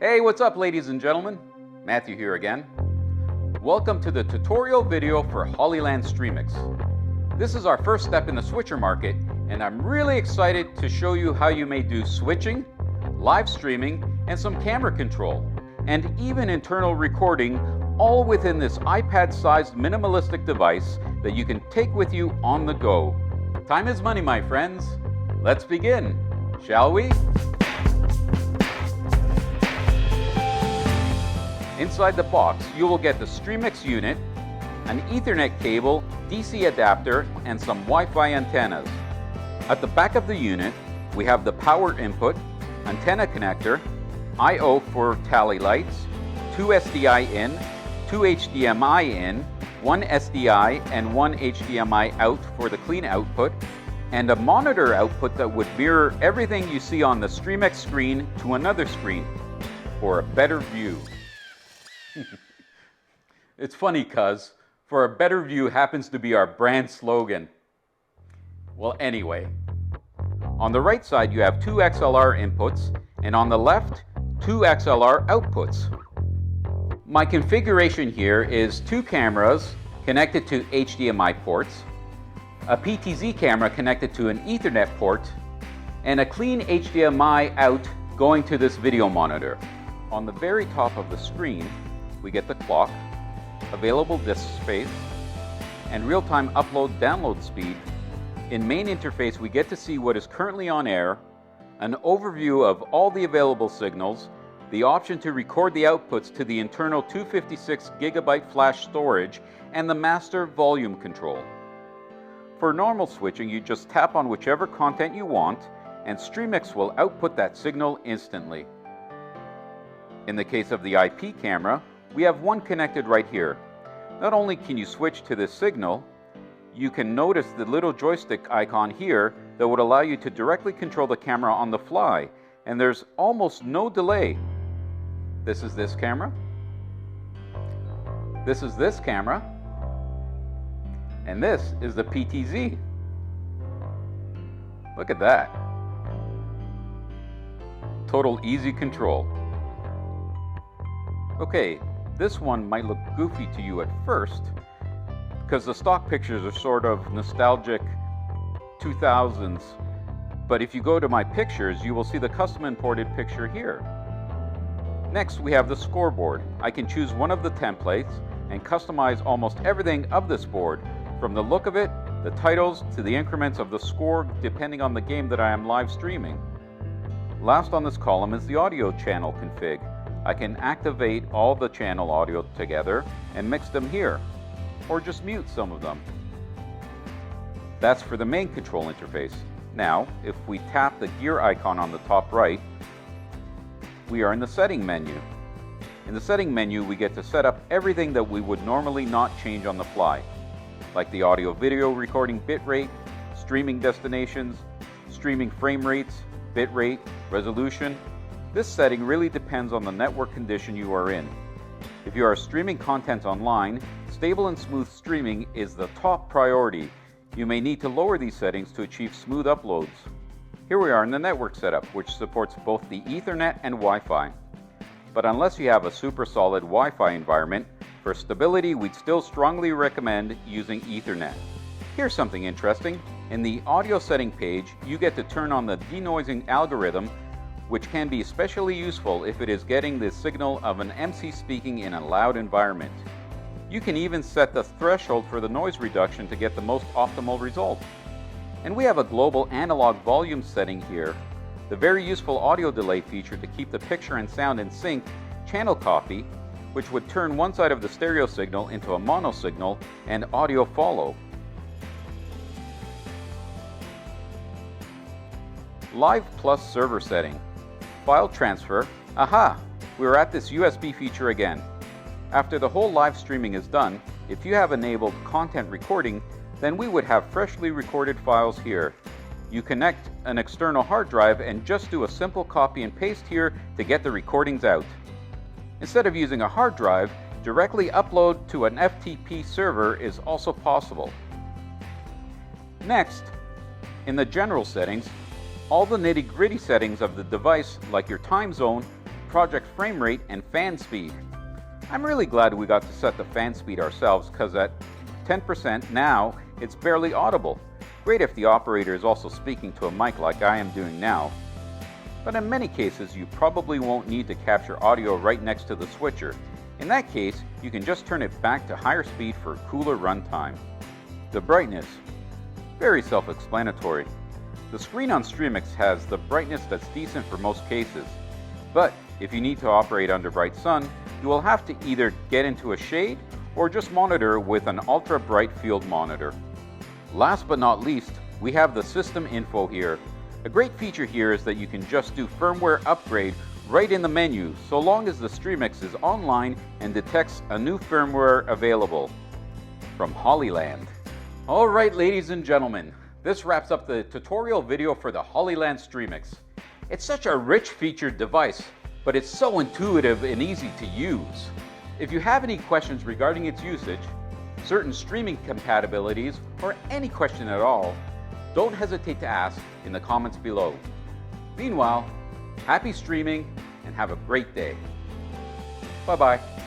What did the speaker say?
Hey, what's up ladies and gentlemen? Matthew here again. Welcome to the tutorial video for Hollyland Streamix. This is our first step in the switcher market, and I'm really excited to show you how you may do switching, live streaming, and some camera control, and even internal recording, all within this iPad-sized minimalistic device that you can take with you on the go. Time is money, my friends. Let's begin, shall we? Inside the box, you will get the Streamix unit, an Ethernet cable, DC adapter, and some Wi-Fi antennas. At the back of the unit, we have the power input, antenna connector, I/O for tally lights, 2 SDI in, 2 HDMI in, 1 SDI and 1 HDMI out for the clean output, and a monitor output that would mirror everything you see on the Streamix screen to another screen for a better view. It's funny cuz for a better view happens to be our brand slogan. Well, anyway, on the right side you have 2 XLR inputs, and on the left 2 XLR outputs. My configuration here is 2 cameras connected to HDMI ports, a PTZ camera connected to an Ethernet port, and a clean HDMI out going to this video monitor. On the very top of the screen we get the clock, available disk space, and real-time upload-download speed. In main interface we get to see what is currently on air, an overview of all the available signals, the option to record the outputs to the internal 256GB flash storage, and the master volume control. For normal switching, you just tap on whichever content you want, and Streamix will output that signal instantly. In the case of the IP camera, we have one connected right here. Not only can you switch to this signal, you can notice the little joystick icon here that would allow you to directly control the camera on the fly, and there's almost no delay. This is this camera. This is this camera. And this is the PTZ. Look at that. Total easy control. Okay, this one might look goofy to you at first because the stock pictures are sort of nostalgic 2000s, but if you go to my pictures, you will see the custom imported picture here. Next, we have the Scoreboard. I can choose one of the templates and customize almost everything of this board, from the look of it, the titles, to the increments of the score depending on the game that I am live streaming. Last on this column is the audio channel config. I can activate all the channel audio together and mix them here, or just mute some of them. That's for the main control interface. Now, if we tap the gear icon on the top right, we are in the setting menu. In the setting menu, we get to set up everything that we would normally not change on the fly, like the audio-video recording bitrate, streaming destinations, streaming frame rates, bitrate, resolution. This setting really depends on the network condition you are in. If you are streaming content online, stable and smooth streaming is the top priority. You may need to lower these settings to achieve smooth uploads. Here we are in the network setup, which supports both the Ethernet and Wi-Fi. But unless you have a super solid Wi-Fi environment, for stability we'd still strongly recommend using Ethernet. Here's something interesting. In the audio setting page, you get to turn on the denoising algorithm, which can be especially useful if it is getting the signal of an MC speaking in a loud environment. You can even set the threshold for the noise reduction to get the most optimal result. And we have a global analog volume setting here, the very useful audio delay feature to keep the picture and sound in sync, channel copy, which would turn one side of the stereo signal into a mono signal, and audio follow. Live plus server setting. File transfer. Aha! We're at this USB feature again. After the whole live streaming is done, if you have enabled content recording, then we would have freshly recorded files here. You connect an external hard drive and just do a simple copy and paste here to get the recordings out. Instead of using a hard drive, directly upload to an FTP server is also possible. Next, in the general settings, all the nitty-gritty settings of the device, like your time zone, project frame rate and fan speed. I'm really glad we got to set the fan speed ourselves, because at 10% now it's barely audible. Great if the operator is also speaking to a mic like I am doing now. But in many cases you probably won't need to capture audio right next to the switcher. In that case, you can just turn it back to higher speed for cooler runtime. The brightness. Very self-explanatory. The screen on Streamix has the brightness that's decent for most cases. But if you need to operate under bright sun, you will have to either get into a shade or just monitor with an ultra bright field monitor. Last but not least, we have the system info here. A great feature here is that you can just do firmware upgrade right in the menu, so long as the Streamix is online and detects a new firmware available. From Hollyland. Alright ladies and gentlemen, this wraps up the tutorial video for the Hollyland Streamix. It's such a rich featured device, but it's so intuitive and easy to use. If you have any questions regarding its usage, certain streaming compatibilities, or any question at all, don't hesitate to ask in the comments below. Meanwhile, happy streaming and have a great day. Bye-bye.